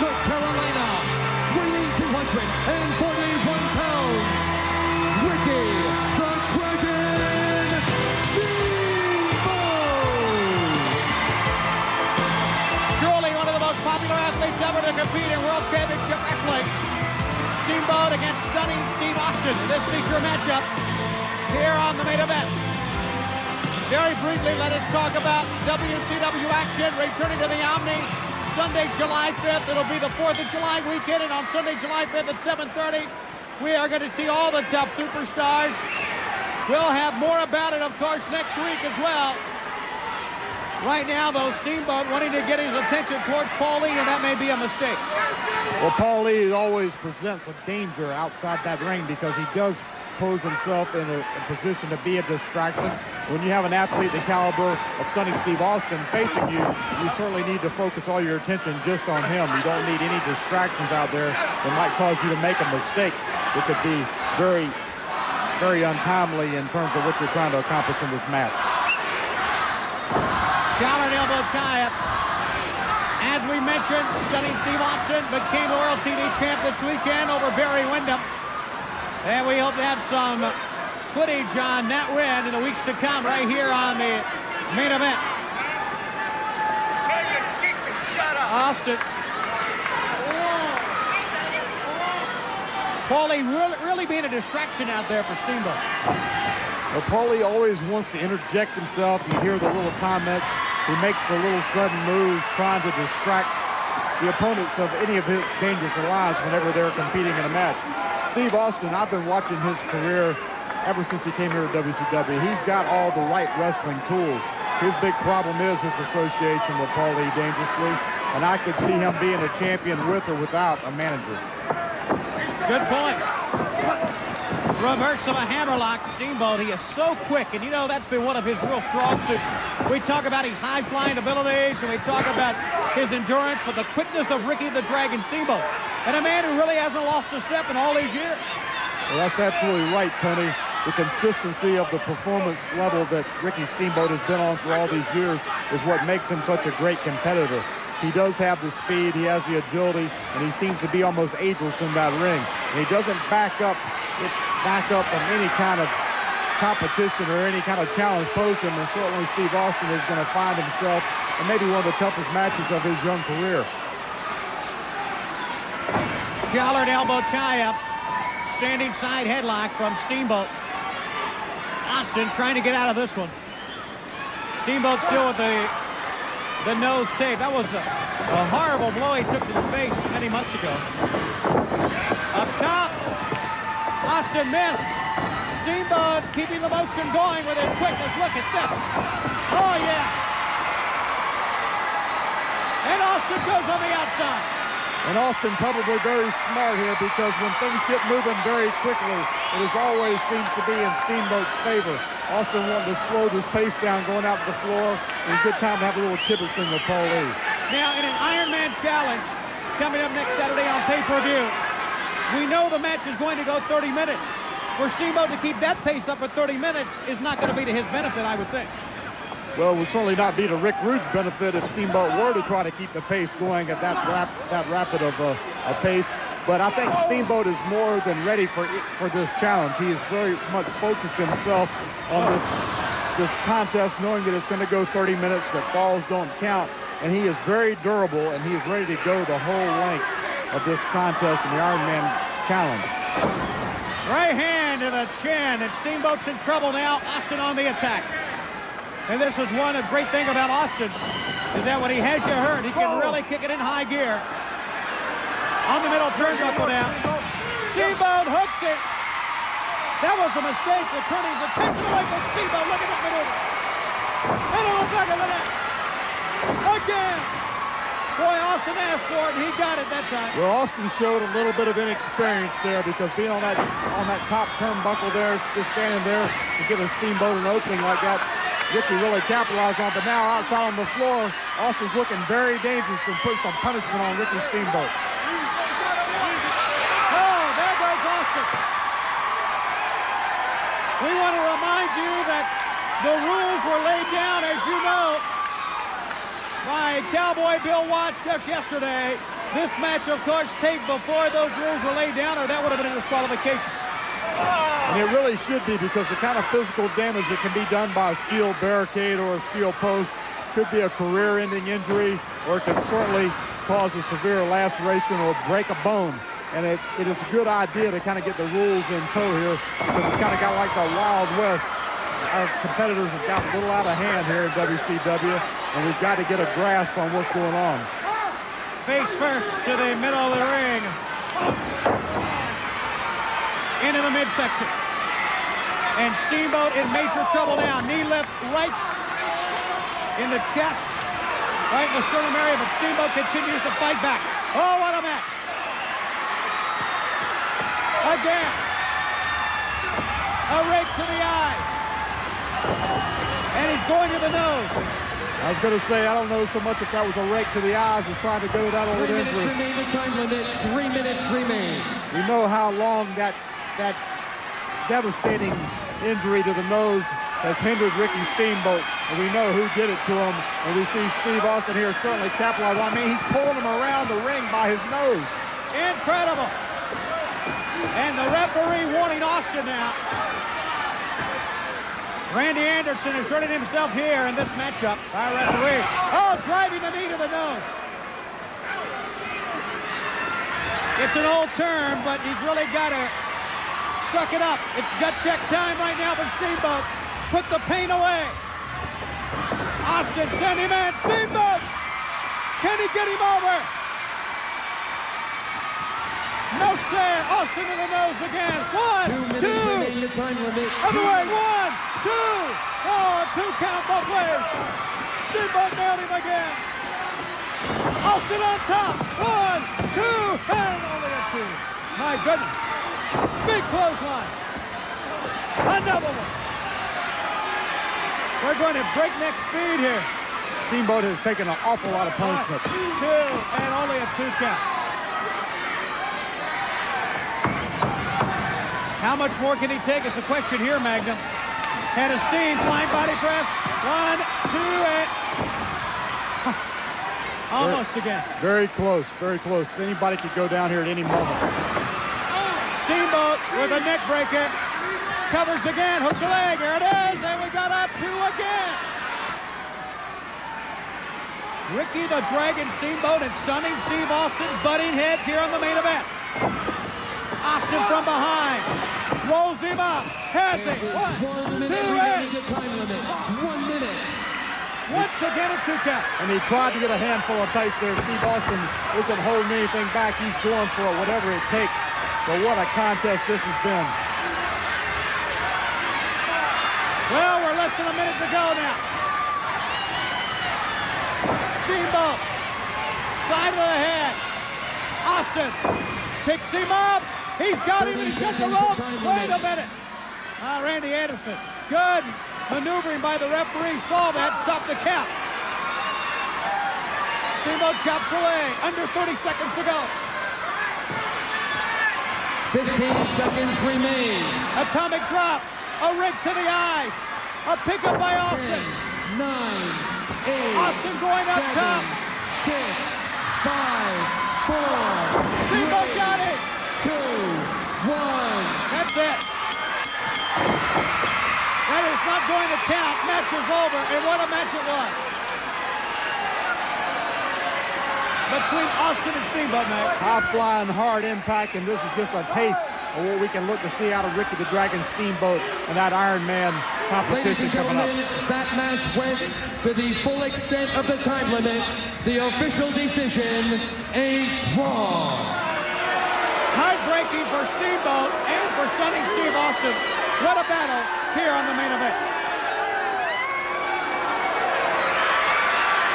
North Carolina, weighing 241 pounds, Ricky the Dragon Steamboat! Surely one of the most popular athletes ever to compete in World Championship Wrestling. Steamboat against stunning Steve Austin in this feature matchup here on the main event. Very briefly, let us talk about WCW action returning to the Omni Sunday, July 5th. It'll be the 4th of July weekend, and on Sunday, July 5th at 7:30, we are going to see all the top superstars. We'll have more about it, of course, next week as well. Right now, though, Steamboat wanting to get his attention towards Paul Lee, and that may be a mistake. Well, Paul Lee always presents a danger outside that ring because he does pose himself in a position to be a distraction. When you have an athlete the caliber of stunning Steve Austin facing you, you certainly need to focus all your attention just on him. You don't need any distractions out there that might cause you to make a mistake. It could be very, very untimely in terms of what you're trying to accomplish in this match. Collar and elbow tie-up. As we mentioned, stunning Steve Austin became the World TV champ this weekend over Barry Windham. And we hope to have some footage on that win in the weeks to come right here on the main event. Austin. Paulie really being a distraction out there for Steamboat. Well, Paulie always wants to interject himself. You hear the little comments. He makes the little sudden moves trying to distract the opponents of any of his dangerous allies whenever they're competing in a match. Steve Austin, I've been watching his career ever since he came here to WCW. He's got all the right wrestling tools. His big problem is his association with Paul Lee dangerously, and I could see him being a champion with or without a manager. Good point. Reverse of a hammerlock. Steamboat, he is so quick, and you know that's been one of his real strong suits. We talk about his high-flying abilities, and we talk about his endurance, but the quickness of Ricky the Dragon Steamboat. And a man who really hasn't lost a step in all these years. Well, that's absolutely right, Tony. The consistency of the performance level that Ricky Steamboat has been on for all these years is what makes him such a great competitor. He does have the speed, he has the agility, and he seems to be almost ageless in that ring. And he doesn't back up from any kind of competition or any kind of challenge posed him, and certainly Steve Austin is going to find himself in maybe one of the toughest matches of his young career. Collar and elbow tie-up. Standing side headlock from Steamboat. Austin trying to get out of this one. Steamboat still with the nose tape. That was a horrible blow he took to the face many months ago. Up top, Austin missed. Steamboat keeping the motion going with his quickness. Look at this. Oh, yeah. And Austin goes on the outside. And Austin probably very smart here because when things get moving very quickly, it always seems to be in Steamboat's favor. Austin wanting to slow this pace down going out to the floor. It's a good time to have a little kibitzing with Paul Lee. Now, in an Iron Man challenge coming up next Saturday on pay-per-view, we know the match is going to go 30 minutes. For Steamboat to keep that pace up for 30 minutes is not going to be to his benefit, I would think. Well, it would certainly not be to Rick Rude's benefit if Steamboat were to try to keep the pace going at that rapid of a pace. But I think Steamboat is more than ready for this challenge. He is very much focused himself on this contest, knowing that it's going to go 30 minutes, that falls don't count. And he is very durable, and he is ready to go the whole length of this contest in the Iron Man challenge. Right hand to the chin, and Steamboat's in trouble now. Austin on the attack. And this is one great thing about Austin, is that when he has you hurt, he can really kick it in high gear. On the middle turnbuckle now. Steamboat hooks it. That was a mistake with turning his attention away from Steamboat. Look at that maneuver. And on the back of the net. Again. Boy, Austin asked for it, and he got it that time. Well, Austin showed a little bit of inexperience there because being on that top turnbuckle there, just standing there to give a Steamboat an opening like that, Ricky really capitalized on, but now outside on the floor, Austin's looking very dangerous and putting some punishment on Ricky Steamboat. Oh, there goes Austin. We want to remind you that the rules were laid down, as you know, by Cowboy Bill Watts just yesterday. This match, of course, taped before those rules were laid down, or that would have been a disqualification. And it really should be, because the kind of physical damage that can be done by a steel barricade or a steel post could be a career-ending injury, or it could certainly cause a severe laceration or break a bone. And it is a good idea to kind of get the rules in tow here, because it's kind of got like the Wild West. Our competitors have got a little out of hand here in WCW, and we've got to get a grasp on what's going on. Face first to the middle of the ring. Into the midsection. And Steamboat in major trouble now. Knee left right in the chest. Right in the sternum area, but Steamboat continues to fight back. Oh, what a match. Again. A rake to the eyes. And he's going to the nose. I was going to say, I don't know so much if that was a rake to the eyes as trying to go to that old 3 minutes injury. remain, the time limit. 3 minutes remain. We know how long that devastating injury to the nose has hindered Ricky Steamboat, and we know who did it to him. And we see Steve Austin here certainly capitalize. I mean, he's pulling him around the ring by his nose. Incredible. And the referee warning Austin now. Randy Anderson asserted himself here in this matchup by referee. Oh, driving the knee to the nose. It's an old term, but he's really got to suck it up. It's gut check time right now for Steamboat. Put the pain away. Austin, send him in. Steamboat! Can he get him over? No, sir. Austin in the nose again. 1, 2. 2 minutes remain, the time limit. Other way. 1, 2. Oh, 2 count both ways. Steamboat nailed him again. Austin on top. 1, 2, and only a 2. My goodness. Big clothesline. Another one. We're going at breakneck speed here. Steamboat has taken an awful lot of punishment. 1, 2, and only a 2 count. How much more can he take is the question here, Magnum. Head of steam, flying body press. 1, 2, and... Almost again. Very close, very close. Anybody could go down here at any moment. Steamboat with a neck breaker. Covers again, hooks a leg. Here it is, and we got up 2 again. Ricky the Dragon Steamboat and Stunning Steve Austin butting heads here on the main event. Austin from behind. Rolls him up. Has it. 1, 2, and... The time limit. 1 minute. Once again a 2 count. And he tried to get a handful of pace there. Steve Austin isn't holding anything back. He's going for it, whatever it takes. But what a contest this has been. Well, we're less than a minute to go now. Steamboat. Side of the head. Austin picks him up. He's got him. He's got the ropes. Wait a minute. Randy Anderson. Good maneuvering by the referee. Saw that. Stopped the count. Steamboat chops away. Under 30 seconds to go. 15 seconds remain. Atomic drop. A rig to the eyes. A pickup by 10, Austin. 9, 8, Austin going up 7, top. 6, 5, 4, Steamboat got it. 2, 1. That's it. That is not going to count. Match is over. And what a match it was. Between Austin and Steamboat, Matt. High-flying, hard impact, and this is just a taste of what we can look to see out of Ricky the Dragon Steamboat and that Iron Man Ladies competition and coming gentlemen, up. that match went to the full extent of the time limit. The official decision, a draw. Heartbreaking for Steamboat and for Stunning Steve Austin. What a battle here on the main event.